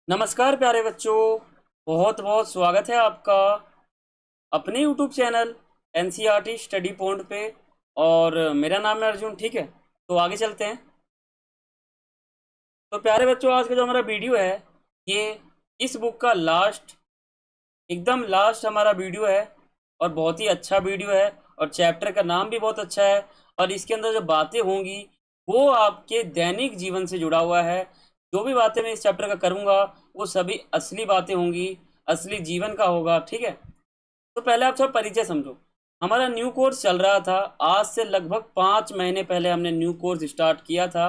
नमस्कार प्यारे बच्चों। बहुत बहुत स्वागत है आपका अपने YouTube channel NCERT study point पे। और मेरा नाम है अर्जुन। ठीक है, तो आगे चलते हैं। तो प्यारे बच्चों, आज का जो हमारा वीडियो है ये इस बुक का एकदम लास्ट हमारा वीडियो है। और बहुत ही अच्छा वीडियो है और चैप्टर का नाम भी बहुत अच्छा है। और इसके अंदर जो बातें होंगी वो आपके दैनिक जीवन से जुड़ा हुआ है। जो भी बातें मैं इस चैप्टर का करूँगा वो सभी असली बातें होंगी, असली जीवन का होगा। ठीक है, तो पहले आप थोड़ा परिचय समझो। हमारा न्यू कोर्स चल रहा था। आज से लगभग 5 महीने पहले हमने न्यू कोर्स स्टार्ट किया था।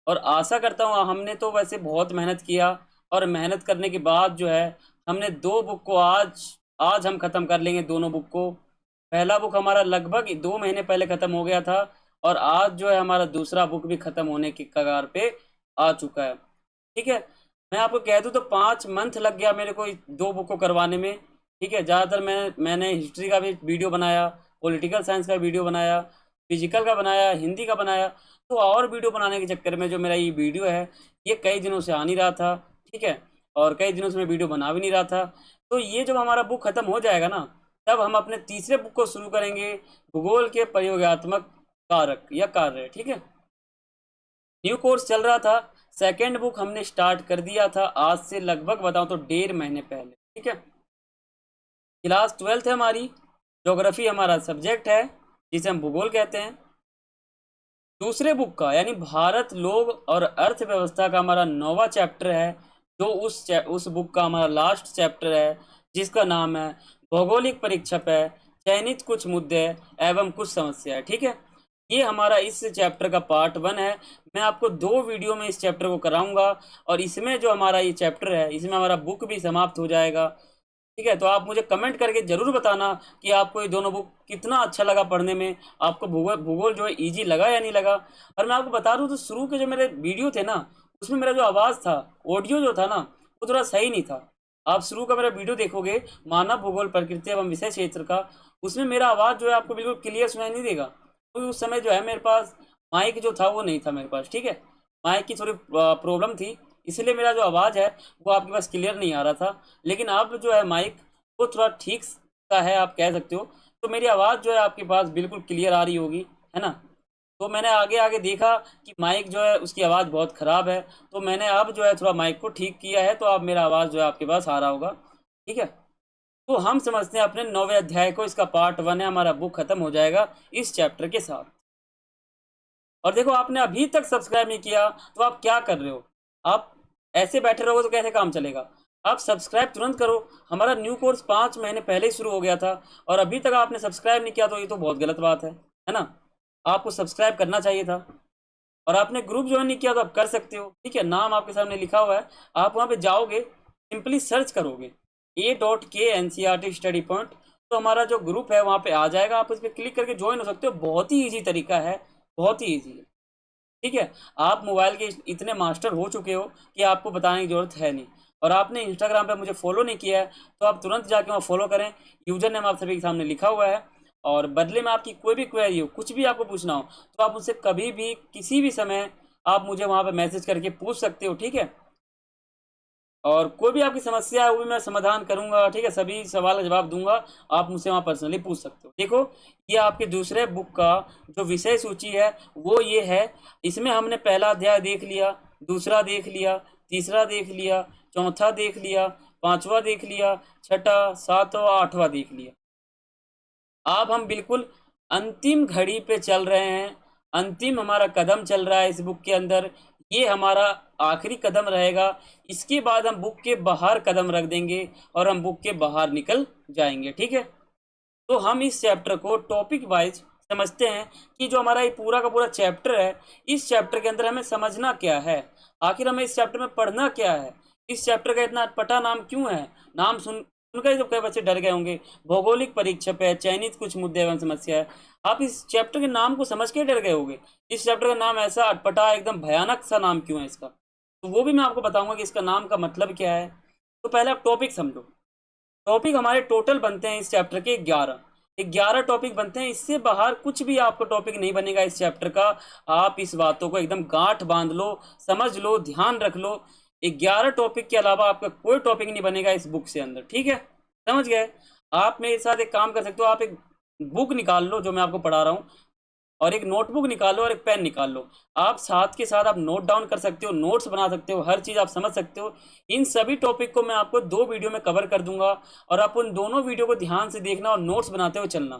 और आशा करता हूँ हमने तो वैसे बहुत मेहनत किया। और मेहनत करने के बाद जो है हमने 2 बुक को आज आज हम ख़त्म कर लेंगे, दोनों बुक को। पहला बुक हमारा लगभग 2 महीने पहले ख़त्म हो गया था। और आज जो है हमारा दूसरा बुक भी ख़त्म होने की कगार पे आ चुका है। ठीक है, मैं आपको कह दूं तो 5 मंथ लग गया मेरे को 2 बुक को करवाने में। ठीक है, ज़्यादातर मैंने हिस्ट्री का भी वीडियो बनाया, पॉलिटिकल साइंस का वीडियो बनाया, फिजिकल का बनाया, हिंदी का बनाया। तो और वीडियो बनाने के चक्कर में जो मेरा ये वीडियो है ये कई दिनों से आ नहीं रहा था। ठीक है, और कई दिनों से मैं वीडियो बना भी नहीं रहा था। तो ये जब हमारा बुक खत्म हो जाएगा ना, तब हम अपने तीसरे बुक को शुरू करेंगे, भूगोल के प्रयोगात्मक कारक या कार्य। ठीक है, न्यू कोर्स चल रहा था। सेकेंड बुक हमने स्टार्ट कर दिया था आज से लगभग बताऊं तो 1.5 महीने पहले। ठीक है, क्लास 12th है हमारी। ज्योग्राफी हमारा सब्जेक्ट है जिसे हम भूगोल कहते हैं। दूसरे बुक का यानी भारत, लोग और अर्थव्यवस्था का हमारा 9वां चैप्टर है, जो उस बुक का हमारा लास्ट चैप्टर है, जिसका नाम है भौगोलिक परीक्षक है, चयनित कुछ मुद्दे एवं कुछ समस्याएं। ठीक है, ये हमारा इस चैप्टर का पार्ट 1 है। मैं आपको 2 वीडियो में इस चैप्टर को कराऊंगा। और इसमें जो हमारा ये चैप्टर है इसमें हमारा बुक भी समाप्त हो जाएगा। ठीक है, तो आप मुझे कमेंट करके जरूर बताना कि आपको ये दोनों बुक कितना अच्छा लगा पढ़ने में। आपको भूगोल भूगोल जो है इजी लगा या नहीं लगा। और मैं आपको बता दूं तो शुरू के जो मेरे वीडियो थे ना, उसमें मेरा जो आवाज़ था, ऑडियो जो था ना, वो थोड़ा सही नहीं था। आप शुरू का मेरा वीडियो देखोगे, मानव भूगोल प्रकृति एवं विषय क्षेत्र का, उसमें मेरा आवाज़ जो है आपको बिल्कुल क्लियर सुनाई नहीं देगा, क्योंकि उस समय जो है मेरे पास माइक जो था वो नहीं था मेरे पास। ठीक है, माइक की थोड़ी प्रॉब्लम थी, इसलिए मेरा जो आवाज़ है वो आपके पास क्लियर नहीं आ रहा था। लेकिन अब जो है माइक वो थोड़ा ठीक सा है, आप कह सकते हो। तो मेरी आवाज़ जो है आपके पास बिल्कुल क्लियर आ रही होगी, है ना। तो मैंने आगे आगे देखा कि माइक जो है उसकी आवाज़ बहुत ख़राब है, तो मैंने अब जो है थोड़ा माइक को ठीक किया है, तो अब मेरा आवाज़ जो है आपके पास आ रहा होगा। ठीक है, तो हम समझते हैं अपने 9वें अध्याय को। इसका पार्ट 1 है, हमारा बुक खत्म हो जाएगा इस चैप्टर के साथ। और देखो, आपने अभी तक सब्सक्राइब नहीं किया तो आप क्या कर रहे हो? आप ऐसे बैठे रहोगे तो कैसे काम चलेगा? आप सब्सक्राइब तुरंत करो। हमारा न्यू कोर्स 5 महीने पहले ही शुरू हो गया था और अभी तक आपने सब्सक्राइब नहीं किया, तो ये तो बहुत गलत बात है ना। आपको सब्सक्राइब करना चाहिए था। और आपने ग्रुप ज्वाइन नहीं किया तो आप कर सकते हो। ठीक है, नाम आपके सामने लिखा हुआ है, आप वहाँ पे जाओगे, सिंपली सर्च करोगे A.K NCERT स्टडी पॉइंट, तो हमारा जो ग्रुप है वहाँ पे आ जाएगा। आप उस पर क्लिक करके ज्वाइन हो सकते हो। बहुत ही ईजी तरीका है, बहुत ही ईजी है। ठीक है, आप मोबाइल के इतने मास्टर हो चुके हो कि आपको बताने की जरूरत है नहीं। और आपने इंस्टाग्राम पे मुझे फॉलो नहीं किया है तो आप तुरंत जाके वहाँ फॉलो करें। यूजर नेम आप सभी के सामने लिखा हुआ है। और बदले में आपकी कोई भी क्वेरी हो, कुछ भी आपको पूछना हो, तो आप मुझसे कभी भी किसी भी समय आप मुझे वहाँ पे मैसेज करके पूछ सकते हो। ठीक है, और कोई भी आपकी समस्या है वो भी मैं समाधान करूंगा। ठीक है, सभी सवाल का जवाब दूंगा। आप मुझसे वहाँ पर्सनली पूछ सकते हो। देखो, ये आपके दूसरे बुक का जो विषय सूची है वो ये है। इसमें हमने पहला अध्याय देख लिया, दूसरा देख लिया, तीसरा देख लिया, चौथा देख लिया, पांचवा देख लिया, छठा, सातवां, आठवां देख लिया। अब हम बिल्कुल अंतिम घड़ी पे चल रहे हैं। अंतिम हमारा कदम चल रहा है इस बुक के अंदर। ये हमारा आखिरी कदम रहेगा। इसके बाद हम बुक के बाहर कदम रख देंगे और हम बुक के बाहर निकल जाएंगे। ठीक है, तो हम इस चैप्टर को टॉपिक वाइज समझते हैं कि जो हमारा ये पूरा का पूरा चैप्टर है, इस चैप्टर के अंदर हमें समझना क्या है, आखिर हमें इस चैप्टर में पढ़ना क्या है, इस चैप्टर का इतना अटपटा नाम क्यों है। नाम सुनकर ही तो कई बच्चे डर गए होंगे। भौगोलिक परीक्षक है, चयनित कुछ मुद्दे एवं समस्या है। आप इस चैप्टर के नाम को समझ के डर गए होंगे। इस चैप्टर का नाम ऐसा अटपटा, एकदम भयानक सा नाम क्यों है इसका, तो वो भी मैं आपको बताऊंगा कि इसका नाम का मतलब क्या है। तो पहले आप टॉपिक समझो। टॉपिक हमारे टोटल बनते हैं इस चैप्टर के 11 टॉपिक बनते हैं। इससे बाहर कुछ भी आपको टॉपिक नहीं बनेगा इस चैप्टर का। आप इस बातों को एकदम गांठ बांध लो, समझ लो, ध्यान रख लो। 11 टॉपिक के अलावा आपका कोई टॉपिक नहीं बनेगा इस बुक से अंदर, ठीक है, समझ गए। आप मेरे साथ एक काम कर सकते हो, आप एक बुक निकाल लो जो मैं आपको पढ़ा रहा हूँ, और एक नोटबुक निकालो और एक पेन निकाल लो। आप साथ के साथ आप नोट डाउन कर सकते हो, नोट्स बना सकते हो, हर चीज़ आप समझ सकते हो। इन सभी टॉपिक को मैं आपको 2 वीडियो में कवर कर दूंगा, और आप उन दोनों वीडियो को ध्यान से देखना और नोट्स बनाते हुए चलना।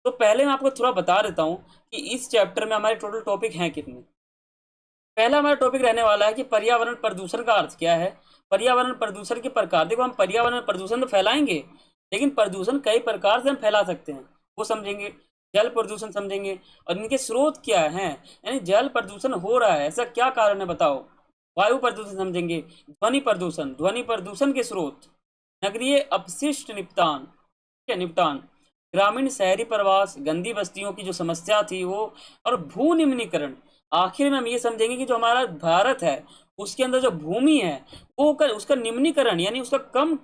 तो पहले मैं आपको थोड़ा बता देता हूँ कि इस चैप्टर में हमारे टोटल टॉपिक हैं कितने। पहला हमारा टॉपिक रहने वाला है कि पर्यावरण प्रदूषण का अर्थ क्या है। पर्यावरण प्रदूषण के प्रकार। देखो, हम पर्यावरण प्रदूषण तो फैलाएंगे, लेकिन प्रदूषण कई प्रकार से हम फैला सकते हैं, वो समझेंगे। जल प्रदूषण समझेंगे, और इनके स्रोत क्या हैं, यानी जल प्रदूषण हो रहा है ऐसा क्या कारण है बताओ। वायु प्रदूषण समझेंगे। ध्वनि प्रदूषण, ध्वनि प्रदूषण के स्रोत। नगरीय अपशिष्ट निपटान, ठीक है, निपटान। ग्रामीण शहरी प्रवास, गंदी बस्तियों की जो समस्या थी वो, और भू निम्नीकरण। आखिर में हम ये समझेंगे कि जो हमारा भारत है उसके अंदर जो भूमि है वो उसका निम्नीकरण, यानी उसका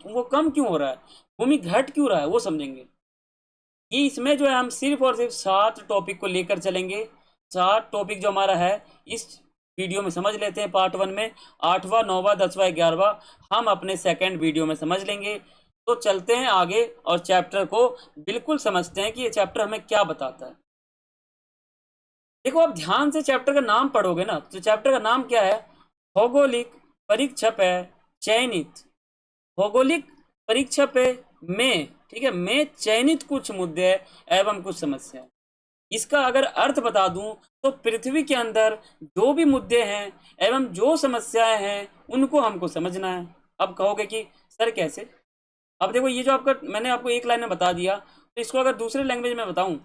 वो कम क्यों हो रहा है, भूमि घट क्यों रहा है, वो समझेंगे। ये इसमें जो है हम सिर्फ और सिर्फ 7 टॉपिक को लेकर चलेंगे। 7 टॉपिक जो हमारा है इस वीडियो में समझ लेते हैं पार्ट 1 में। 8वां 9वां 10वां 11वां हम अपने सेकंड वीडियो में समझ लेंगे। तो चलते हैं आगे और चैप्टर को बिल्कुल समझते हैं कि ये चैप्टर हमें क्या बताता है। देखो, आप ध्यान से चैप्टर का नाम पढ़ोगे ना, तो चैप्टर का नाम क्या है, भौगोलिक परीक्षा पे चयनित। भौगोलिक परीक्षा पे में, ठीक है, में चयनित कुछ मुद्दे एवं कुछ समस्या। इसका अगर अर्थ बता दूं तो पृथ्वी के अंदर जो भी मुद्दे हैं एवं जो समस्याएं हैं उनको हमको समझना है। अब कहोगे कि सर कैसे। अब देखो, ये जो आपका मैंने आपको एक लाइन में बता दिया, तो इसको अगर दूसरे लैंग्वेज में बताऊं,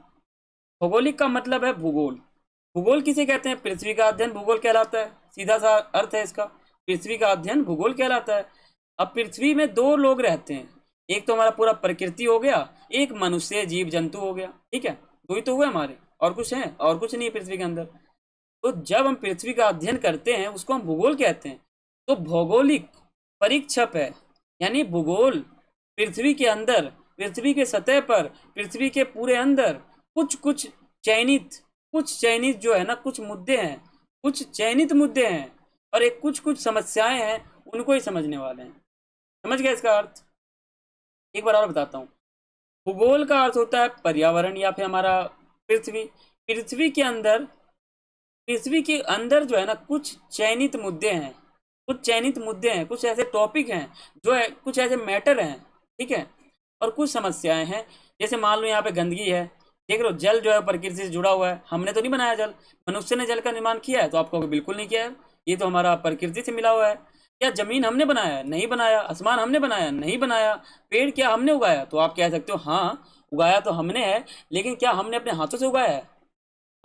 भौगोलिक का मतलब है भूगोल। भूगोल किसे कहते हैं, पृथ्वी का अध्ययन भूगोल कहलाता है, सीधा सा अर्थ है इसका, पृथ्वी का अध्ययन भूगोल कहलाता है। अब पृथ्वी में 2 लोग रहते हैं, एक तो हमारा पूरा प्रकृति हो गया, एक मनुष्य जीव जंतु हो गया, ठीक है, 2 ही तो हुए हमारे, और कुछ है, और कुछ नहीं है पृथ्वी के अंदर। तो जब हम पृथ्वी का अध्ययन करते हैं उसको हम भूगोल कहते हैं। तो भौगोलिक परीक्षप है, यानी भूगोल पृथ्वी के अंदर, पृथ्वी के सतह पर, पृथ्वी के पूरे अंदर कुछ कुछ चयनित जो है ना, कुछ मुद्दे हैं, कुछ चयनित मुद्दे हैं, और एक कुछ कुछ समस्याएं हैं, उनको ही समझने वाले हैं। समझ गए इसका अर्थ। एक बार और बताता हूँ। भूगोल का अर्थ होता है पर्यावरण या फिर हमारा पृथ्वी। पृथ्वी के अंदर, पृथ्वी के अंदर जो है ना कुछ चयनित मुद्दे हैं, कुछ चयनित मुद्दे हैं, कुछ ऐसे टॉपिक हैं, जो है कुछ ऐसे मैटर हैं, ठीक है, और कुछ समस्याएं हैं। जैसे मान लो यहाँ पे गंदगी है, देख लो, जल जो है प्रकृति से जुड़ा हुआ है, हमने तो नहीं बनाया जल, मनुष्य ने जल का निर्माण किया है, तो आपको बिल्कुल नहीं किया है, ये तो हमारा प्रकृति से मिला हुआ है। क्या जमीन हमने बनाया, नहीं बनाया। आसमान हमने बनाया, नहीं बनाया। पेड़ क्या हमने उगाया, तो आप कह सकते हो हाँ उगाया तो हमने है, लेकिन क्या हमने अपने हाथों से उगाया है,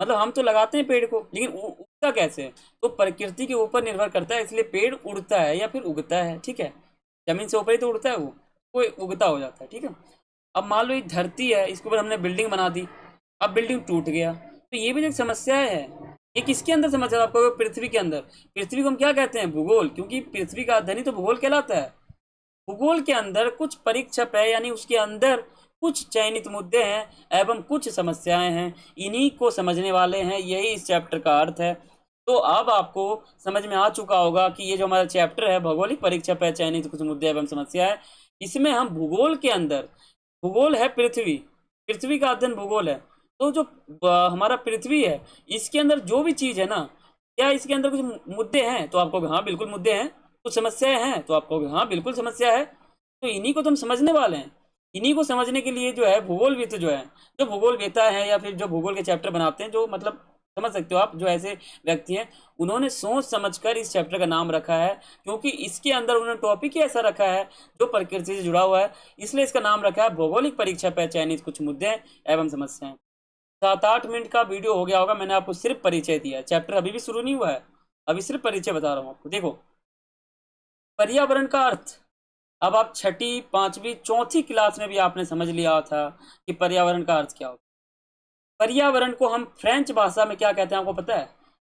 मतलब हम तो लगाते हैं पेड़ को, लेकिन उगता कैसे है, तो प्रकृति के ऊपर निर्भर करता है, इसलिए पेड़ उड़ता है या फिर उगता है, ठीक है, जमीन से ऊपर ही तो उड़ता है वो उगता हो जाता है, ठीक है। अब मान लो ये धरती है, इसके ऊपर हमने बिल्डिंग बना दी, अब बिल्डिंग टूट गया, तो ये भी एक समस्या है। ये किसके अंदर समस्या है आपको, पृथ्वी के अंदर। पृथ्वी को हम क्या कहते हैं, भूगोल, क्योंकि पृथ्वी का अध्ययन ही तो भूगोल कहलाता है। भूगोल के अंदर कुछ परीक्षप है, यानी उसके अंदर कुछ चयनित मुद्दे हैं एवं कुछ समस्याएं हैं, इन्हीं को समझने वाले हैं, यही इस चैप्टर का अर्थ है। तो अब आपको समझ में आ चुका होगा कि ये जो हमारा चैप्टर है भौगोलिक परीक्षप है चयनित कुछ मुद्दे एवं समस्याएं, इसमें हम भूगोल के अंदर, भूगोल है पृथ्वी, पृथ्वी का अध्ययन भूगोल है। तो जो हमारा पृथ्वी है इसके अंदर जो भी चीज़ है ना, क्या इसके अंदर कुछ मुद्दे हैं, तो आपको हाँ बिल्कुल मुद्दे हैं। कुछ समस्याएं हैं, तो आपको हाँ बिल्कुल समस्या है। तो इन्हीं को तुम समझने वाले हैं। इन्हीं को समझने के लिए जो है भूगोलविद जो है, जो भूगोल वेता है या फिर जो भूगोल के चैप्टर बनाते हैं, जो मतलब समझ सकते हो आप, जो ऐसे व्यक्ति हैं, उन्होंने सोच समझकर इस चैप्टर का नाम रखा है, क्योंकि इसके अंदर उन्होंने टॉपिक ही ऐसा रखा है जो प्रकृति से जुड़ा हुआ है, इसलिए इसका नाम रखा है भौगोलिक परीक्षा पे चयनित कुछ मुद्दे एवं समस्याएं। 7-8 मिनट का वीडियो हो गया होगा, मैंने आपको सिर्फ परिचय दिया है, चैप्टर अभी भी शुरू नहीं हुआ है, अभी सिर्फ परिचय बता रहा हूँ आपको। देखो, पर्यावरण का अर्थ, अब आप 6ठी 5वीं 4थी क्लास में भी आपने समझ लिया था कि पर्यावरण का अर्थ क्या होता है। पर्यावरण को हम फ्रेंच भाषा में क्या कहते हैं, आपको पता है,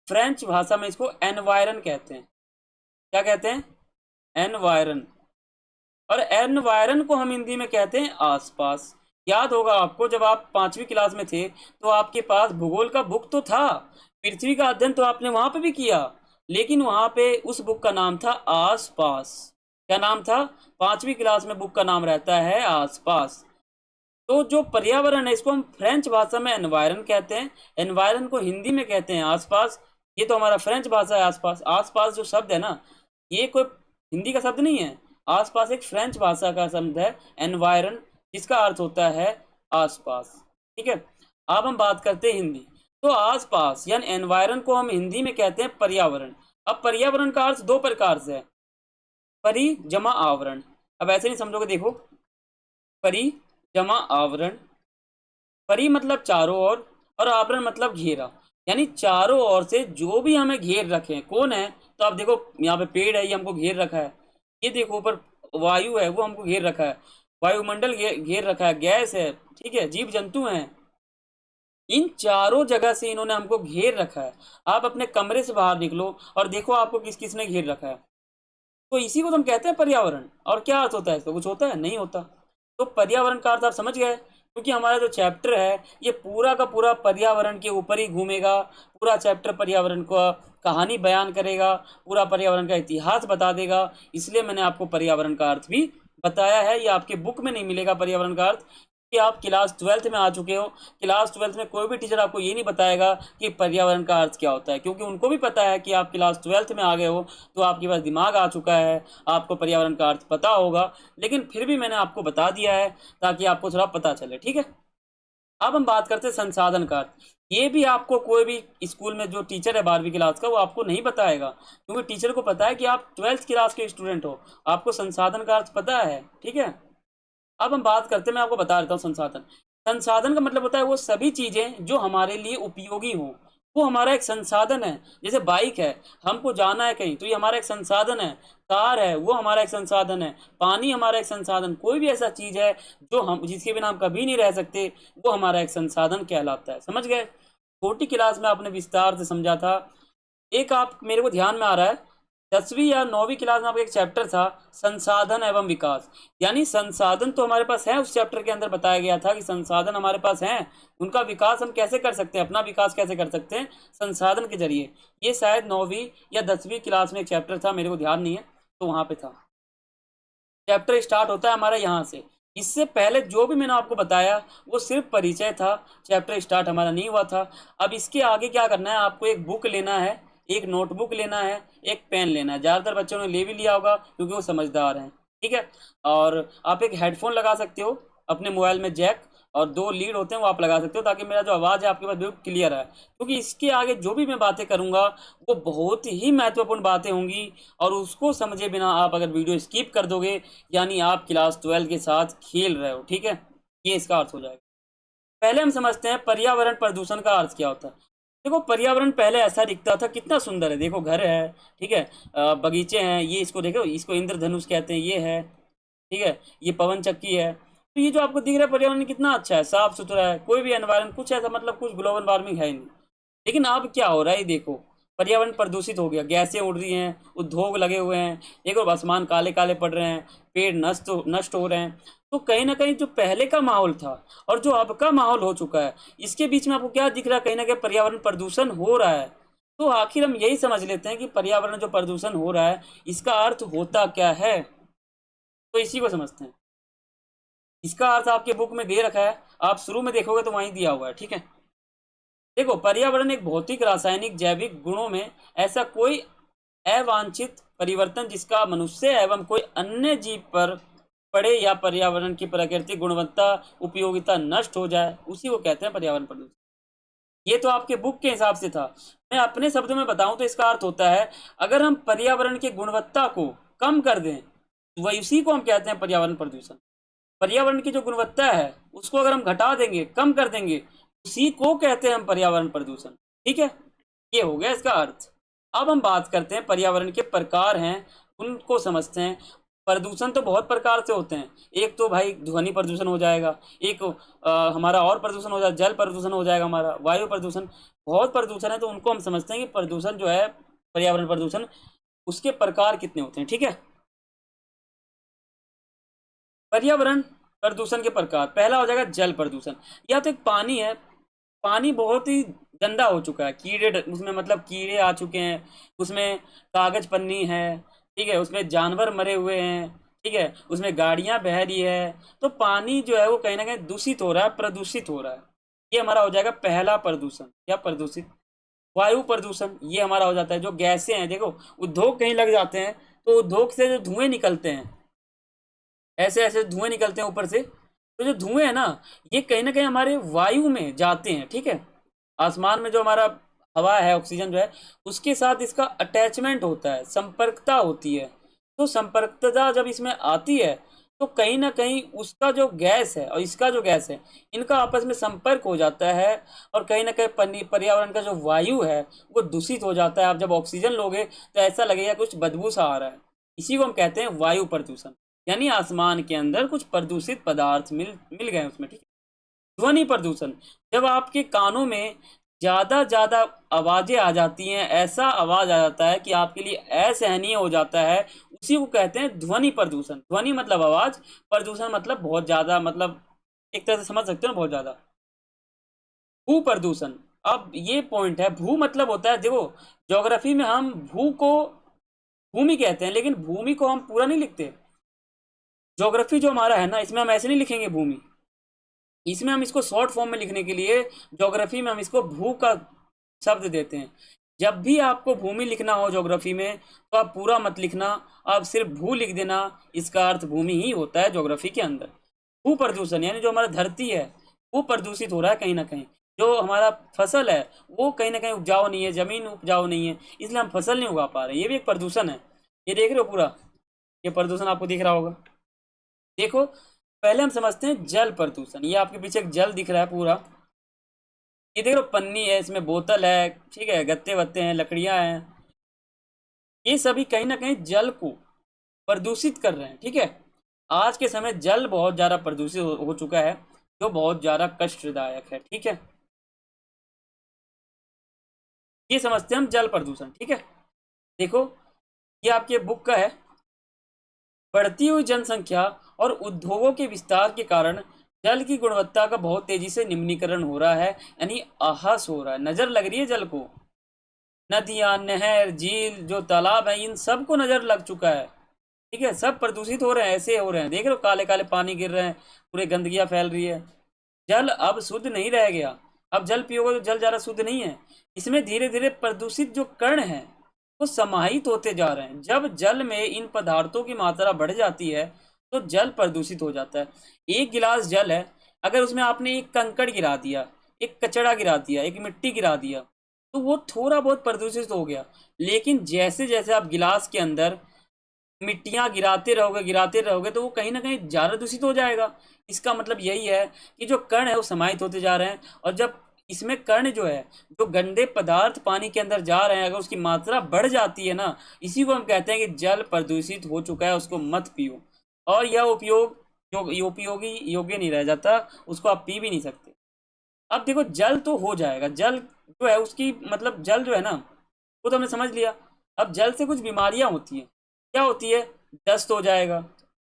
फ्रेंच भाषा में इसको एनवायरन कहते हैं। क्या कहते हैं, एनवायरन। और एनवायरन को हम हिंदी में कहते हैं आसपास। याद होगा आपको, जब आप 5वीं क्लास में थे तो आपके पास भूगोल का बुक तो था, पृथ्वी का अध्ययन तो आपने वहां पे भी किया, लेकिन वहाँ पे उस बुक का नाम था आसपास। क्या नाम था? 5वीं क्लास में बुक का नाम रहता है आसपास। तो जो पर्यावरण है इसको हम फ्रेंच भाषा में एनवायरन कहते हैं, एनवायरन को हिंदी में कहते हैं आसपास। ये तो हमारा फ्रेंच भाषा है आसपास। आसपास जो शब्द है ना, ये कोई हिंदी का शब्द नहीं है। आसपास एक फ्रेंच भाषा का शब्द है एनवायरन, जिसका अर्थ होता है आसपास। ठीक है, अब हम बात करते हैं हिंदी। तो आसपास यानी एनवायरन को हम हिंदी में कहते हैं पर्यावरण। अब पर्यावरण का अर्थ दो प्रकार से है, परि जमा आवरण। अब ऐसे नहीं समझोगे, देखो, परि जमा आवरण। परि मतलब चारों ओर, और आवरण मतलब घेरा। यानी चारों ओर से जो भी हमें घेर रखे कौन है? तो आप देखो, यहाँ पे पेड़ है, ये हमको घेर रखा है। ये देखो ऊपर वायु है, वो हमको घेर रखा है। वायुमंडल घेर रखा है, गैस है, ठीक है, जीव जंतु हैं। इन चारों जगह से इन्होंने हमको घेर रखा है। आप अपने कमरे से बाहर निकलो और देखो आपको किस किस ने घेर रखा है। तो इसी को तो हम कहते हैं पर्यावरण। और क्या अर्थ होता है इसका? कुछ होता है? नहीं होता। तो पर्यावरण का अर्थ आप समझ गए, क्योंकि हमारा जो चैप्टर है ये पूरा का पूरा पर्यावरण के ऊपर ही घूमेगा। पूरा चैप्टर पर्यावरण का कहानी बयान करेगा, पूरा पर्यावरण का इतिहास बता देगा। इसलिए मैंने आपको पर्यावरण का अर्थ भी बताया है। ये आपके बुक में नहीं मिलेगा पर्यावरण का अर्थ, कि आप क्लास 12th में आ चुके हो। क्लास 12th में कोई भी टीचर आपको ये नहीं बताएगा कि पर्यावरण का अर्थ क्या होता है, क्योंकि उनको भी पता है कि आप क्लास 12th में आ गए हो, तो आपके पास दिमाग आ चुका है, आपको पर्यावरण का अर्थ पता होगा। लेकिन फिर भी मैंने आपको बता दिया है ताकि आपको थोड़ा पता चले। ठीक है, अब हम बात करते हैं संसाधन का अर्थ। ये भी आपको कोई भी स्कूल में जो टीचर है 12वीं क्लास का, वो आपको नहीं बताएगा, क्योंकि टीचर को पता है कि आप 12th क्लास के स्टूडेंट हो, आपको संसाधन का अर्थ पता है। ठीक है, अब हम बात करते हैं, मैं आपको बता देता हूँ संसाधन। संसाधन का मतलब होता है वो सभी चीजें जो हमारे लिए उपयोगी हो, वो हमारा एक संसाधन है। जैसे बाइक है, हमको जाना है कहीं, तो ये हमारा एक संसाधन है। कार है, वो हमारा एक संसाधन है। पानी हमारा एक संसाधन। कोई भी ऐसा चीज है जो हम जिसके बिना हम कभी नहीं रह सकते, वो हमारा एक संसाधन कहलाता है। समझ गए? छोटी क्लास में आपने विस्तार से समझा था। एक आप मेरे को ध्यान में आ रहा है, 10वीं या 9वीं क्लास में आपका एक चैप्टर था संसाधन एवं विकास। यानी संसाधन तो हमारे पास है, उस चैप्टर के अंदर बताया गया था कि संसाधन हमारे पास हैं, उनका विकास हम कैसे कर सकते हैं, अपना विकास कैसे कर सकते हैं संसाधन के जरिए। ये शायद 9वीं या 10वीं क्लास में एक चैप्टर था, मेरे को ध्यान नहीं है, तो वहां पे था। चैप्टर स्टार्ट होता है हमारा यहाँ से। इससे पहले जो भी मैंने आपको बताया वो सिर्फ परिचय था, चैप्टर स्टार्ट हमारा नहीं हुआ था। अब इसके आगे क्या करना है, आपको एक बुक लेना है, एक नोटबुक लेना है, एक पेन लेना है। ज़्यादातर बच्चों ने ले भी लिया होगा क्योंकि वो समझदार हैं। ठीक है, और आप एक हेडफोन लगा सकते हो अपने मोबाइल में, जैक और 2 लीड होते हैं वो आप लगा सकते हो, ताकि मेरा जो आवाज़ है आपके पास बिल्कुल क्लियर है। क्योंकि इसके आगे जो भी मैं बातें करूँगा वो बहुत ही महत्वपूर्ण बातें होंगी, और उसको समझे बिना आप अगर वीडियो स्किप कर दोगे, यानी आप क्लास 12 के साथ खेल रहे हो। ठीक है, ये इसका अर्थ हो जाएगा। पहले हम समझते हैं पर्यावरण प्रदूषण का अर्थ क्या होता है। देखो, पर्यावरण पहले ऐसा दिखता था, कितना सुंदर है, देखो घर है, ठीक है, बगीचे हैं, ये इसको देखो, इसको इंद्रधनुष कहते हैं, ये है, ठीक है, ये पवन चक्की है। तो ये जो आपको दिख रहा है पर्यावरण कितना अच्छा है, साफ सुथरा है, कोई भी एनवायरनमेंट कुछ ऐसा मतलब कुछ ग्लोबल वार्मिंग है ही नहीं। लेकिन अब क्या हो रहा है, ये देखो, पर्यावरण प्रदूषित हो गया, गैसें उड़ रही हैं, उद्योग लगे हुए हैं, एक और आसमान काले काले पड़ रहे हैं, पेड़ नष्ट हो रहे हैं। तो कहीं ना कहीं जो पहले का माहौल था और जो अब का माहौल हो चुका है, इसके बीच में आपको क्या दिख रहा है? कहीं ना कहीं पर्यावरण प्रदूषण हो रहा है। तो आखिर हम यही समझ लेते हैं कि पर्यावरण जो प्रदूषण हो रहा है, इसका अर्थ होता क्या है। तो इसी को समझते हैं। इसका अर्थ आपके बुक में दे रखा है, आप शुरू में देखोगे तो वहीं दिया हुआ है। ठीक है, देखो, पर्यावरण एक भौतिक, रासायनिक, जैविक गुणों में ऐसा कोई अवांछित परिवर्तन जिसका मनुष्य एवं कोई अन्य जीव पर पड़े, या पर्यावरण की प्राकृतिक गुणवत्ता उपयोगिता नष्ट हो जाए, उसी को कहते हैं पर्यावरण प्रदूषण। ये तो आपके बुक के हिसाब से था। मैं अपने शब्दों में बताऊं तो इसका अर्थ होता है, अगर हम पर्यावरण की गुणवत्ता को कम कर दें, वही उसी को हम कहते हैं पर्यावरण प्रदूषण। पर्यावरण की जो गुणवत्ता है उसको अगर हम घटा देंगे, कम कर देंगे, उसी को कहते हैं हम पर्यावरण प्रदूषण। ठीक है, ये हो गया इसका अर्थ। अब हम बात करते हैं पर्यावरण के प्रकार हैं, उनको समझते हैं। प्रदूषण तो बहुत प्रकार से होते हैं। एक तो भाई ध्वनि प्रदूषण हो जाएगा, एक हमारा और प्रदूषण हो जाएगा, जल प्रदूषण हो जाएगा, हमारा वायु प्रदूषण, बहुत प्रदूषण है। तो उनको हम समझते हैं कि प्रदूषण जो है, पर्यावरण प्रदूषण, उसके प्रकार कितने होते हैं। ठीक है, पर्यावरण प्रदूषण के प्रकार, पहला हो जाएगा जल प्रदूषण। या तो एक पानी है, पानी बहुत ही गंदा हो चुका है, कीड़े उसमें मतलब कीड़े आ चुके हैं, उसमें कागज पन्नी है, ठीक है, उसमें जानवर मरे हुए हैं, ठीक है, उसमें गाड़ियां बह रही है। तो पानी जो है वो कहीं ना कहीं दूषित हो रहा है, प्रदूषित हो रहा है। ये हमारा हो जाएगा पहला प्रदूषण। क्या प्रदूषित? वायु प्रदूषण। ये हमारा हो जाता है। जो गैसें हैं, देखो उद्योग कहीं लग जाते हैं तो उद्योग से जो धुएं निकलते हैं, ऐसे ऐसे धुएं निकलते हैं ऊपर से, तो जो धुएं है ना, ये कहीं ना कहीं हमारे वायु में जाते हैं, ठीक है। आसमान में जो हमारा हवा है, ऑक्सीजन जो है, उसके साथ इसका अटैचमेंट होता है, संपर्कता होती है। तो संपर्कता जब इसमें आती है तो कहीं ना कहीं उसका जो गैस है और इसका जो गैस है, इनका आपस में संपर्क हो जाता है, और कहीं ना कहीं पर्यावरण का जो वायु है वो दूषित हो जाता है। आप जब ऑक्सीजन लोगे तो ऐसा लगेगा कुछ बदबू सा आ रहा है। इसी को हम कहते हैं वायु प्रदूषण। यानी आसमान के अंदर कुछ प्रदूषित पदार्थ मिल मिल गए उसमें, ठीक है। ध्वनि प्रदूषण। जब आपके कानों में ज्यादा ज्यादा आवाजें आ जाती हैं, ऐसा आवाज आ जाता है कि आपके लिए असहनीय हो जाता है, उसी को कहते हैं ध्वनि प्रदूषण। ध्वनि मतलब आवाज, प्रदूषण मतलब बहुत ज्यादा, मतलब एक तरह से समझ सकते हो ना, बहुत ज्यादा। भू प्रदूषण। अब ये पॉइंट है, भू मतलब होता है, देखो ज्योग्राफी में हम भू को भूमि कहते हैं, लेकिन भूमि को हम पूरा नहीं लिखते। ज्योग्राफी जो हमारा है ना, इसमें हम ऐसे नहीं लिखेंगे भूमि, इसमें हम इसको शॉर्ट फॉर्म में लिखने के लिए ज्योग्राफी में हम इसको भू का शब्द देते हैं। जब भी आपको भूमि लिखना हो ज्योग्राफी में, तो आप पूरा मत लिखना, आप सिर्फ भू लिख देना। इसका अर्थ भूमि ही होता है ज्योग्राफी के अंदर। भू प्रदूषण यानी जो हमारा धरती है वो प्रदूषित हो रहा है कहीं ना कहीं। जो हमारा फसल है वो कहीं ना कहीं उपजाऊ नहीं है, जमीन उपजाऊ नहीं है, इसलिए हम फसल नहीं उगा पा रहे, ये भी एक प्रदूषण है। ये देख रहे हो पूरा, ये प्रदूषण आपको दिख रहा होगा। देखो पहले हम समझते हैं जल प्रदूषण। ये आपके पीछे एक जल दिख रहा है पूरा, ये देख लो, पन्नी है, इसमें बोतल है, ठीक है, गत्ते वत्ते हैं, लकड़ियां हैं, ये सभी कहीं ना कहीं जल को प्रदूषित कर रहे हैं, ठीक है। आज के समय जल बहुत ज्यादा प्रदूषित हो चुका है, जो बहुत ज्यादा कष्टदायक है, ठीक है। ये समझते हैं हम जल प्रदूषण, ठीक है। देखो ये आपके बुक का है। बढ़ती हुई जनसंख्या और उद्योगों के विस्तार के कारण जल की गुणवत्ता का बहुत तेजी से निम्नीकरण हो रहा है, यानी अहस हो रहा है। नजर लग रही है जल को, नदियां, नहर, झील, जो तालाब है, इन सबको नजर लग चुका है, ठीक है। सब प्रदूषित हो रहे हैं, ऐसे हो रहे हैं, देख रहे हो काले काले पानी गिर रहे हैं, पूरे गंदगियां फैल रही है। जल अब शुद्ध नहीं रह गया। अब जल पियोगे तो जल ज्यादा शुद्ध नहीं है, इसमें धीरे धीरे प्रदूषित जो कण हैं वो समाहित होते जा रहे हैं। जब जल में इन पदार्थों की मात्रा बढ़ जाती है तो जल प्रदूषित हो जाता है। एक गिलास जल है, अगर उसमें आपने एक कंकड़ गिरा दिया, एक कचड़ा गिरा दिया, एक मिट्टी गिरा दिया, तो वो थोड़ा बहुत प्रदूषित हो गया। लेकिन जैसे जैसे आप गिलास के अंदर मिट्टियां गिराते रहोगे तो वो कहीं ना कहीं ज्यादा दूषित हो जाएगा। इसका मतलब यही है कि जो कण है वो समाहित होते जा रहे हैं, और जब इसमें कण जो है, जो गंदे पदार्थ पानी के अंदर जा रहे हैं, अगर उसकी मात्रा बढ़ जाती है ना, इसी को हम कहते हैं कि जल प्रदूषित हो चुका है, उसको मत पियो। और यह उपयोग जो उपयोगी योग्य नहीं रह जाता, उसको आप पी भी नहीं सकते। अब देखो जल तो हो जाएगा, जल जो है उसकी मतलब जल जो है ना, वो तो हमने समझ लिया। अब जल से कुछ बीमारियां होती हैं। क्या होती है? दस्त हो जाएगा,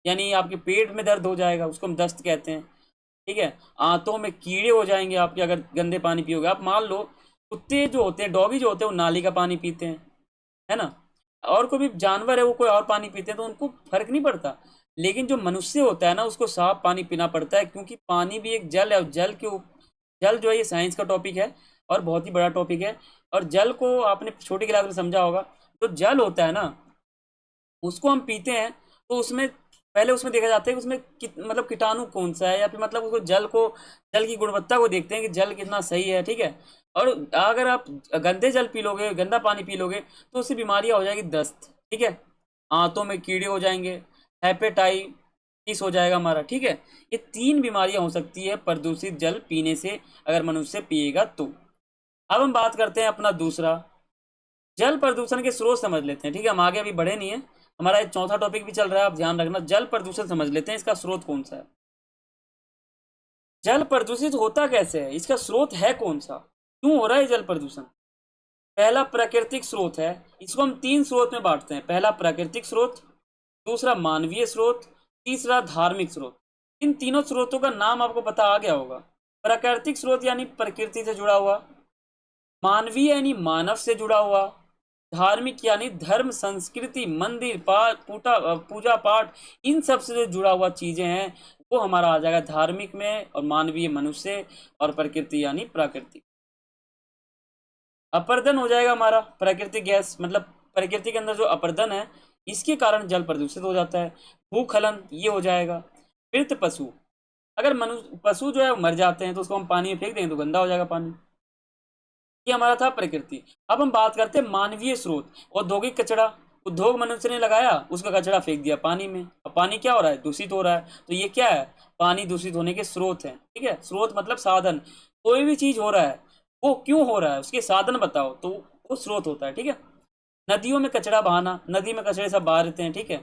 यानी आपके पेट में दर्द हो जाएगा, उसको हम दस्त कहते हैं, ठीक है। आंतों में कीड़े हो जाएंगे आपके, अगर गंदे पानी पियोगे। आप मान लो कुत्ते जो होते हैं, डॉगी जो होते हैं, वो नाली का पानी पीते हैं, है ना, और कोई भी जानवर है वो कोई और पानी पीते हैं, तो उनको फर्क नहीं पड़ता। लेकिन जो मनुष्य होता है ना, उसको साफ पानी पीना पड़ता है, क्योंकि पानी भी एक जल है, और जल जो है ये साइंस का टॉपिक है और बहुत ही बड़ा टॉपिक है। और जल को आपने छोटी क्लास में समझा होगा। तो जल होता है ना, उसको हम पीते हैं, तो उसमें पहले उसमें देखा जाता है कि उसमें मतलब कीटाणु कौन सा है, या फिर मतलब उसको जल की गुणवत्ता को देखते हैं कि जल कितना सही है, ठीक है। और अगर आप गंदे जल पी लोगे, गंदा पानी पी लोगे, तो उससे बीमारियां हो जाएगी, दस्त, ठीक है, आंतों में कीड़े हो जाएंगे, हेपेटाइटिस हो जाएगा हमारा, ठीक है। ये 3 बीमारियां हो सकती है प्रदूषित जल पीने से, अगर मनुष्य पिएगा तो। अब हम बात करते हैं अपना दूसरा, जल प्रदूषण के स्रोत समझ लेते हैं, ठीक है। हम आगे अभी बढ़े नहीं है, हमारा एक चौथा टॉपिक भी चल रहा है, आप ध्यान रखना। जल प्रदूषण समझ लेते हैं, इसका स्रोत कौन सा है। जल प्रदूषित होता कैसे है, इसका स्रोत है कौन सा, क्यों हो रहा है जल प्रदूषण। पहला प्राकृतिक स्रोत है, इसको हम 3 स्रोत में बांटते हैं। पहला प्राकृतिक स्रोत, दूसरा मानवीय स्रोत, तीसरा धार्मिक स्रोत। इन तीनों स्रोतों का नाम आपको पता आ गया होगा। प्राकृतिक स्रोत यानी प्रकृति से जुड़ा हुआ, मानवीय यानी मानव से जुड़ा हुआ, धार्मिक यानी धर्म, संस्कृति, मंदिर, पूजा पाठ, इन सब से जो जुड़ा हुआ चीजें हैं वो हमारा आ जाएगा धार्मिक में, और मानवीय मनुष्य, और प्रकृति यानी प्राकृतिक। अपर्दन हो जाएगा हमारा प्राकृतिक गैस, मतलब प्रकृति के अंदर जो अपर्दन है इसके कारण जल प्रदूषित हो जाता है। भूखलन ये हो जाएगा। मृत पशु, अगर मनुष्य पशु जो है मर जाते हैं तो उसको हम पानी में फेंक देंगे तो गंदा हो जाएगा पानी। ये हमारा था प्रकृति। अब हम बात करते हैं मानवीय स्रोत। औद्योगिक कचरा, उद्योग मनुष्य ने लगाया, उसका कचरा फेंक दिया पानी में, अब पानी क्या हो रहा है, दूषित हो रहा है। तो ये क्या है, पानी दूषित होने के स्रोत है। ठीक है, स्रोत मतलब साधन। कोई भी चीज हो रहा है वो क्यों हो रहा है, उसके साधन बताओ तो वो स्रोत होता है। ठीक है, नदियों में कचरा बहाना, नदी में कचरे सब बहा देते हैं। ठीक है,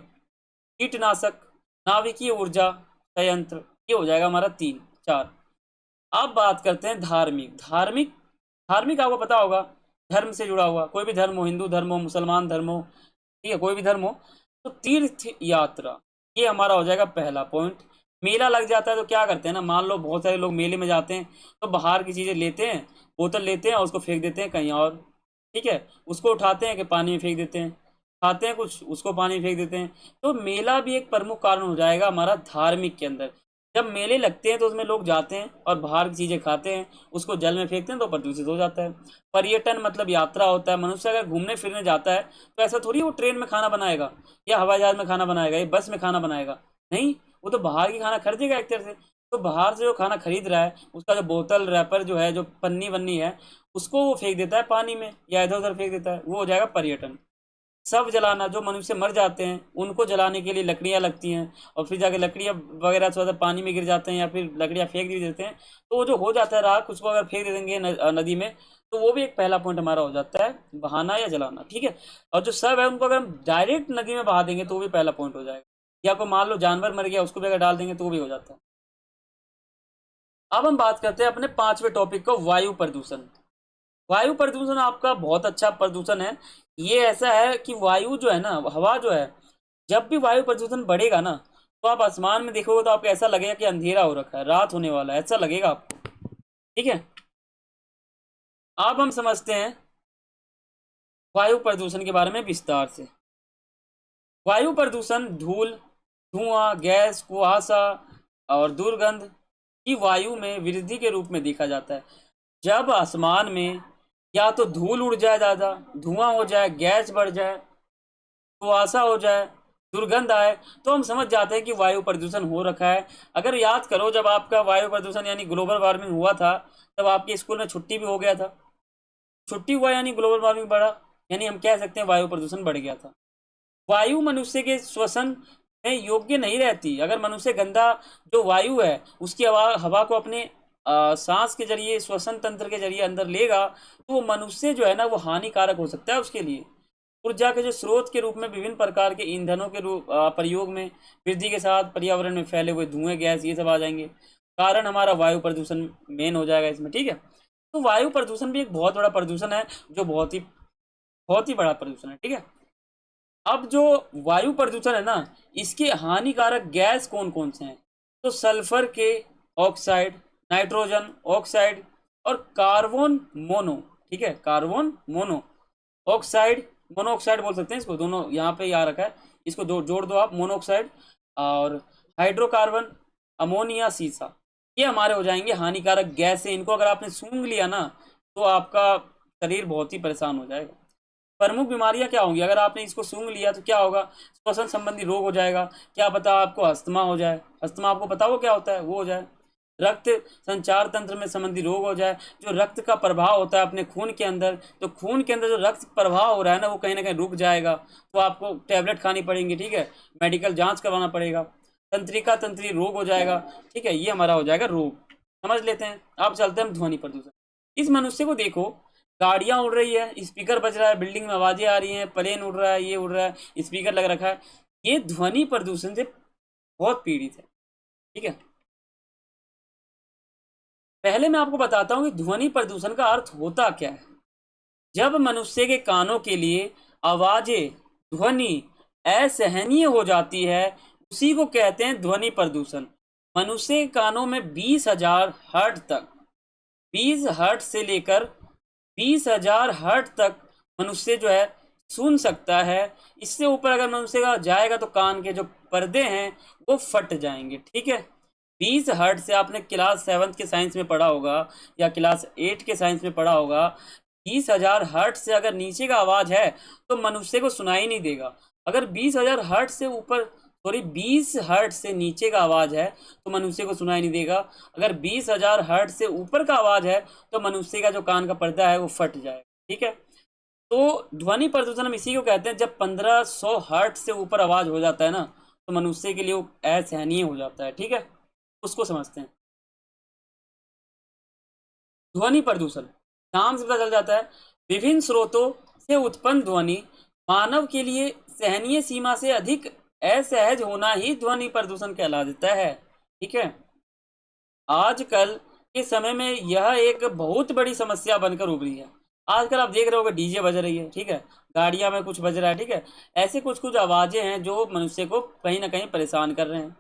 कीटनाशक, नाभिकीय ऊर्जा संयंत्र, ये हो जाएगा हमारा 3 4। अब बात करते हैं धार्मिक। धार्मिक, धार्मिक आपको पता होगा, धर्म से जुड़ा हुआ, कोई भी धर्म हो, हिंदू धर्म हो, मुसलमान धर्म हो, ठीक है, कोई भी धर्म हो। तो तीर्थ यात्रा, ये हमारा हो जाएगा पहला पॉइंट। मेला लग जाता है तो क्या करते हैं ना, मान लो बहुत सारे लोग मेले में जाते हैं तो बाहर की चीज़ें लेते हैं, बोतल लेते हैं और उसको फेंक देते हैं कहीं और। ठीक है, उसको उठाते हैं कि पानी में फेंक देते हैं, खाते हैं कुछ, उसको पानी में फेंक देते हैं। तो मेला भी एक प्रमुख कारण हो जाएगा हमारा धार्मिक के अंदर। जब मेले लगते हैं तो उसमें लोग जाते हैं और बाहर की चीज़ें खाते हैं, उसको जल में फेंकते हैं तो प्रदूषित हो जाता है। पर्यटन मतलब यात्रा होता है। मनुष्य अगर घूमने फिरने जाता है तो ऐसा थोड़ी वो ट्रेन में खाना बनाएगा या हवाई जहाज में खाना बनाएगा या बस में खाना बनाएगा, नहीं, वो तो बाहर की खाना खरीदेगा एक तरह से। तो बाहर से जो खाना खरीद रहा है उसका जो बोतल रैपर जो है, जो पन्नी वन्नी है, उसको वो फेंक देता है पानी में या इधर उधर फेंक देता है, वो हो जाएगा पर्यटन। सब जलाना, जो मनुष्य मर जाते हैं उनको जलाने के लिए लकड़ियाँ लगती हैं और फिर जाके लकड़ियाँ वगैरह थोड़ा सा पानी में गिर जाते हैं या फिर लकड़ियाँ फेंक भी देते हैं, तो वो जो हो जाता है राख, उसको अगर फेंक दे देंगे नदी में, तो वो भी एक पहला पॉइंट हमारा हो जाता है, बहाना या जलाना। ठीक है, और जो सब है उनको अगर हम डायरेक्ट नदी में बहा देंगे तो वो भी पहला पॉइंट हो जाएगा। या कोई मान लो जानवर मर गया, उसको भी अगर डाल देंगे तो वो भी हो जाता है। अब हम बात करते हैं अपने 5वें टॉपिक को, वायु प्रदूषण। वायु प्रदूषण आपका बहुत अच्छा प्रदूषण है। ये ऐसा है कि वायु जो है ना, हवा जो है, जब भी वायु प्रदूषण बढ़ेगा ना तो आप आसमान में देखोगे तो आपको ऐसा लगेगा कि अंधेरा हो रखा है, रात होने वाला है, ऐसा लगेगा आपको। ठीक है, अब हम समझते हैं वायु प्रदूषण के बारे में विस्तार से। वायु प्रदूषण धूल, धुआं, गैस, कुहासा और दुर्गंध की वायु में वृद्धि के रूप में देखा जाता है। जब आसमान में या तो धूल उड़ जाए, ज़्यादा धुआं हो जाए, गैस बढ़ जाए, कुहासा हो जाए, दुर्गंध आए, तो हम समझ जाते हैं कि वायु प्रदूषण हो रखा है। अगर याद करो जब आपका वायु प्रदूषण यानी ग्लोबल वार्मिंग हुआ था, तब आपके स्कूल में छुट्टी भी हो गया था। छुट्टी हुआ यानी ग्लोबल वार्मिंग बढ़ा, यानी हम कह सकते हैं वायु प्रदूषण बढ़ गया था। वायु मनुष्य के श्वसन में योग्य नहीं रहती। अगर मनुष्य गंदा जो वायु है उसकी हवा हवा को अपने सांस के जरिए, श्वसन तंत्र के जरिए अंदर लेगा, तो वो मनुष्य जो है ना वो हानिकारक हो सकता है उसके लिए। ऊर्जा के जो स्रोत के रूप में विभिन्न प्रकार के ईंधनों के रूप प्रयोग में वृद्धि के साथ पर्यावरण में फैले हुए धुएं, गैस, ये सब आ जाएंगे। कारण हमारा वायु प्रदूषण मेन हो जाएगा इसमें। ठीक है, तो वायु प्रदूषण भी एक बहुत बड़ा प्रदूषण है, जो बहुत ही बड़ा प्रदूषण है। ठीक है, अब जो वायु प्रदूषण है ना, इसके हानिकारक गैस कौन कौन से हैं, तो सल्फर के ऑक्साइड, नाइट्रोजन ऑक्साइड और कार्बन मोनो। ठीक है, कार्बन मोनो ऑक्साइड, मोनोऑक्साइड बोल सकते हैं इसको, दोनों यहाँ पे आ रखा है, इसको जोड़ दो आप, मोनोऑक्साइड और हाइड्रोकार्बन, अमोनिया, सीसा, ये हमारे हो जाएंगे हानिकारक गैस है। इनको अगर आपने सूंघ लिया ना तो आपका शरीर बहुत ही परेशान हो जाएगा। प्रमुख बीमारियां क्या होंगी, अगर आपने इसको सूंघ लिया तो क्या होगा, श्वसन संबंधी रोग हो जाएगा। क्या पता आपको अस्थमा हो जाए, अस्थमा आपको पता हो क्या होता है, वो हो जाए। रक्त संचार तंत्र में संबंधी रोग हो जाए, जो रक्त का प्रवाह होता है अपने खून के अंदर, तो खून के अंदर जो रक्त प्रवाह हो रहा है ना वो कहीं ना कहीं रुक जाएगा, तो आपको टैबलेट खानी पड़ेंगी। ठीक है, मेडिकल जांच करवाना पड़ेगा। तंत्रिका तंत्री रोग हो जाएगा। ठीक है, ये हमारा हो जाएगा रोग, समझ लेते हैं। अब चलते हैं हम ध्वनि प्रदूषण। इस मनुष्य को देखो, गाड़ियां उड़ रही है, स्पीकर बज रहा है, बिल्डिंग में आवाजें आ रही हैं, प्लेन उड़ रहा है, ये उड़ रहा है, स्पीकर लग रखा है, ये ध्वनि प्रदूषण से बहुत पीड़ित है। ठीक है, पहले मैं आपको बताता हूँ कि ध्वनि प्रदूषण का अर्थ होता क्या है। जब मनुष्य के कानों के लिए आवाजें, ध्वनि असहनीय हो जाती है, उसी को कहते हैं ध्वनि प्रदूषण। मनुष्य के कानों में 20,000 हर्ट्ज तक, 20 हर्ट्ज से लेकर 20,000 हर्ट्ज तक मनुष्य जो है सुन सकता है। इससे ऊपर अगर मनुष्य का जाएगा तो कान के जो पर्दे हैं वो फट जाएंगे, ठीक है। 20 हर्ट्ज से आपने क्लास 7 के साइंस में पढ़ा होगा या क्लास 8 के साइंस में पढ़ा होगा, 20,000 हर्ट्ज से अगर नीचे का आवाज है तो मनुष्य को सुनाई नहीं देगा। अगर 20,000 हर्ट्ज से ऊपर, सॉरी 20 हर्ट्ज से नीचे का आवाज है तो मनुष्य को सुनाई नहीं देगा। अगर 20,000 हर्ट्ज से ऊपर का आवाज है तो मनुष्य का जो कान का पर्दा है वो फट जाएगा, ठीक है। तो ध्वनि प्रदूषण हम इसी को कहते हैं, जब 1500 हर्ट्ज से ऊपर आवाज हो जाता है ना तो मनुष्य के लिए वो असहनीय हो जाता है, ठीक है। उसको समझते हैं। ध्वनि प्रदूषण नाम से पता चल जाता है, विभिन्न स्रोतों से उत्पन्न ध्वनि मानव के लिए सहनीय सीमा से अधिक असहज होना ही ध्वनि प्रदूषण कहला देता है, ठीक है। आजकल के समय में यह एक बहुत बड़ी समस्या बनकर उभरी है। आजकल आप देख रहे होगे डीजे बज रही है, ठीक है, गाड़ियां में कुछ बज रहा है, ठीक है। ऐसे कुछ कुछ आवाजें हैं जो मनुष्य को कहीं ना कहीं परेशान कर रहे हैं,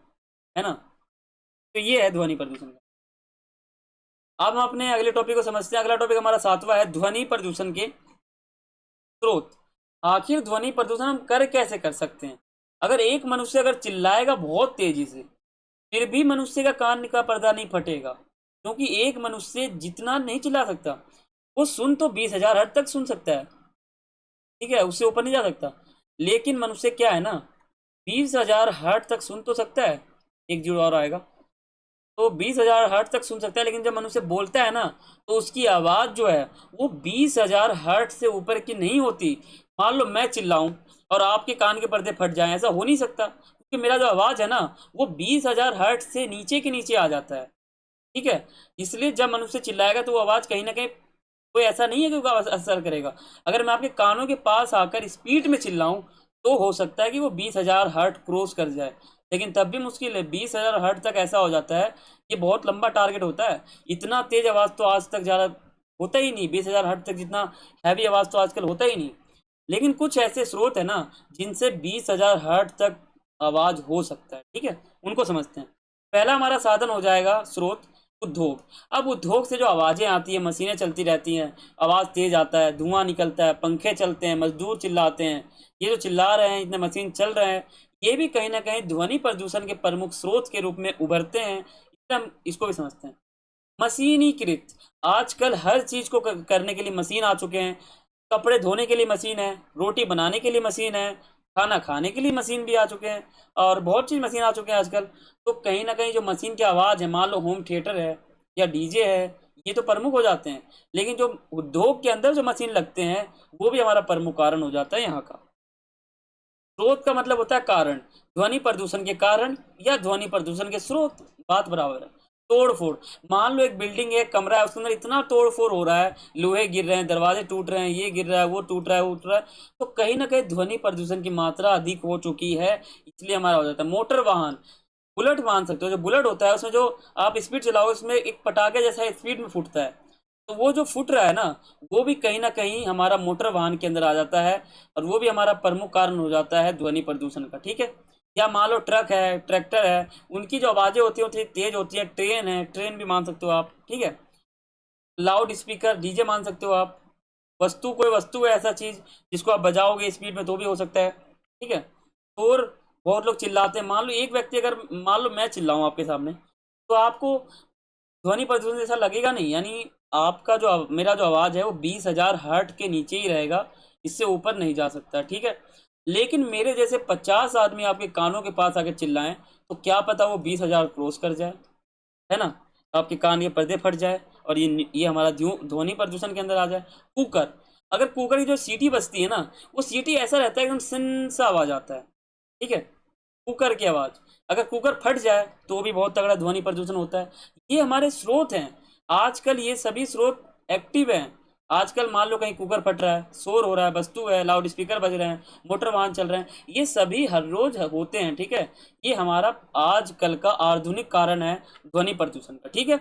है ना। तो ये है ध्वनि प्रदूषण। अब हम अपने अगले टॉपिक को समझते हैं। अगला टॉपिक हमारा 7वां है ध्वनि प्रदूषण के स्रोत। आखिर ध्वनि प्रदूषण हम कर कैसे कर सकते हैं। अगर एक मनुष्य अगर चिल्लाएगा बहुत तेजी से फिर भी मनुष्य का कान का पर्दा नहीं फटेगा, क्योंकि एक मनुष्य जितना नहीं चिल्ला सकता, वो सुन तो 20,000 हद तक सुन सकता है, ठीक है, उससे ऊपर नहीं जा सकता। लेकिन मनुष्य क्या है ना, 20,000 हर्ट्ज तक सुन तो सकता है, एक जीरो और आएगा तो 20,000 हर्ट्ज तक सुन सकता है। लेकिन जब मनुष्य बोलता है ना तो उसकी आवाज़ जो है वो 20,000 हर्ट्ज से ऊपर की नहीं होती। मान लो मैं चिल्लाऊं और आपके कान के पर्दे फट जाएं, ऐसा हो नहीं सकता, क्योंकि मेरा जो आवाज़ है ना वो 20,000 हर्ट्ज से नीचे के नीचे आ जाता है, ठीक है। इसलिए जब मनुष्य चिल्लाएगा तो वो आवाज़ कहीं ना कहीं, कोई ऐसा नहीं है कि वो असर करेगा। अगर मैं आपके कानों के पास आकर स्पीड में चिल्लाऊं तो हो सकता है कि वो 20,000 हर्ट क्रॉस कर जाए, लेकिन तब भी मुश्किल है। 20,000 हर्ट तक ऐसा हो जाता है, ये बहुत लंबा टारगेट होता है। इतना तेज आवाज़ तो आज तक ज़्यादा होता ही नहीं, 20,000 हर्ट तक जितना हैवी आवाज़ तो आजकल होता ही नहीं। लेकिन कुछ ऐसे स्रोत है ना जिनसे 20,000 हर्ट तक आवाज़ हो सकता है, ठीक है, उनको समझते हैं। पहला हमारा साधन हो जाएगा स्रोत उद्योग। अब उद्योग से जो आवाज़ें आती है, मशीनें चलती रहती हैं, आवाज़ तेज आता है, धुआं निकलता है, पंखे चलते हैं, मजदूर चिल्लाते हैं, ये जो चिल्ला रहे हैं, इतने मशीन चल रहे हैं, ये भी कहीं ना कहीं ध्वनि प्रदूषण के प्रमुख स्रोत के रूप में उभरते हैं, इसलिए हम इसको भी समझते हैं। मशीनीकृत, आजकल हर चीज़ को करने के लिए मशीन आ चुके हैं। कपड़े धोने के लिए मशीन है, रोटी बनाने के लिए मशीन है, खाना खाने के लिए मशीन भी आ चुके हैं, और बहुत चीज़ मशीन आ चुके हैं आजकल। तो कहीं ना कहीं जो मशीन की आवाज़ है, मान लो होम थिएटर है या डीजे है, ये तो प्रमुख हो जाते हैं। लेकिन जो उद्योग के अंदर जो मशीन लगते हैं वो भी हमारा प्रमुख कारण हो जाता है यहाँ का। स्रोत का मतलब होता है कारण, ध्वनि प्रदूषण के कारण या ध्वनि प्रदूषण के स्रोत, बात बराबर है। तोड़ फोड़, मान लो एक बिल्डिंग है, एक कमरा है, उसके अंदर इतना तोड़ फोड़ हो रहा है, लोहे गिर रहे हैं, दरवाजे टूट रहे हैं, ये गिर रहा है, वो टूट रहा है, वो टूट रहा है, तो कहीं ना कहीं ध्वनि प्रदूषण की मात्रा अधिक हो चुकी है, इसलिए हमारा हो जाता है। मोटर वाहन, बुलेट मान सकते हो, जो बुलेट होता है उसमें जो आप स्पीड चलाओ उसमें एक पटाखे जैसा स्पीड में फूटता है, तो वो जो फुट रहा है ना वो भी कहीं ना कहीं हमारा मोटर वाहन के अंदर आ जाता है, और वो भी हमारा प्रमुख कारण हो जाता है ध्वनि प्रदूषण का, ठीक है। या मान लो ट्रक है, ट्रैक्टर है, उनकी जो आवाज़ें होती हैं तेज होती है। ट्रेन है, ट्रेन भी मान सकते हो आप, ठीक है। लाउड स्पीकर, डीजे मान सकते हो आप। वस्तु, कोई वस्तु है ऐसा चीज़ जिसको आप बजाओगे स्पीड में तो भी हो सकता है, ठीक है। और बहुत लोग चिल्लाते हैं, मान लो एक व्यक्ति, अगर मान लो मैं चिल्लाऊँ आपके सामने तो आपको ध्वनि प्रदूषण जैसा लगेगा नहीं, यानी आपका जो मेरा जो आवाज़ है वो 20,000 हर्ट के नीचे ही रहेगा, इससे ऊपर नहीं जा सकता, ठीक है। लेकिन मेरे जैसे 50 आदमी आपके कानों के पास आके चिल्लाएं तो क्या पता वो 20,000 क्रॉस कर जाए, है ना, आपके कान के पर्दे फट जाए और ये हमारा ध्वनि प्रदूषण के अंदर आ जाए। कुकर, अगर कुकर की जो सीटी बजती है ना वो सीटी ऐसा रहता है एकदम सिन सा आवाज़ आता है, ठीक है, कुकर की आवाज़। अगर कुकर फट जाए तो भी बहुत तगड़ा ध्वनि प्रदूषण होता है। ये हमारे स्रोत हैं, आजकल ये सभी स्रोत एक्टिव हैं। आजकल मान लो कहीं कुकर फट रहा है, शोर हो रहा है, वस्तु है, लाउड स्पीकर बज रहे हैं, मोटर वाहन चल रहे हैं, ये सभी हर रोज होते हैं, ठीक है। ये हमारा आजकल का आधुनिक कारण है ध्वनि प्रदूषण का, ठीक है।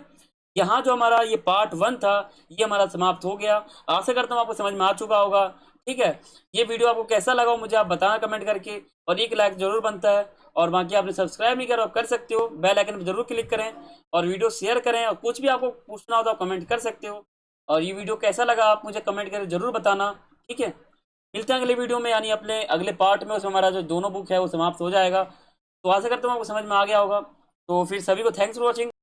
यहाँ जो हमारा ये पार्ट 1 था ये हमारा समाप्त हो गया। आशा करता हूँ आपको समझ में आ चुका होगा, ठीक है। ये वीडियो आपको कैसा लगा मुझे आप बताना कमेंट करके, और एक लाइक जरूर बनता है। और बाकी आपने सब्सक्राइब नहीं करा आप कर सकते हो, बेल आइकन पर जरूर क्लिक करें और वीडियो शेयर करें, और कुछ भी आपको पूछना हो तो आप कमेंट कर सकते हो। और ये वीडियो कैसा लगा आप मुझे कमेंट करके ज़रूर बताना, ठीक है। मिलते हैं अगले वीडियो में, यानी अपने अगले पार्ट में। उसमें हमारा जो दोनों बुक है वो समाप्त हो जाएगा। तो आशा करता हूँ आपको समझ में आ गया होगा। तो फिर सभी को थैंक्स फॉर वॉचिंग।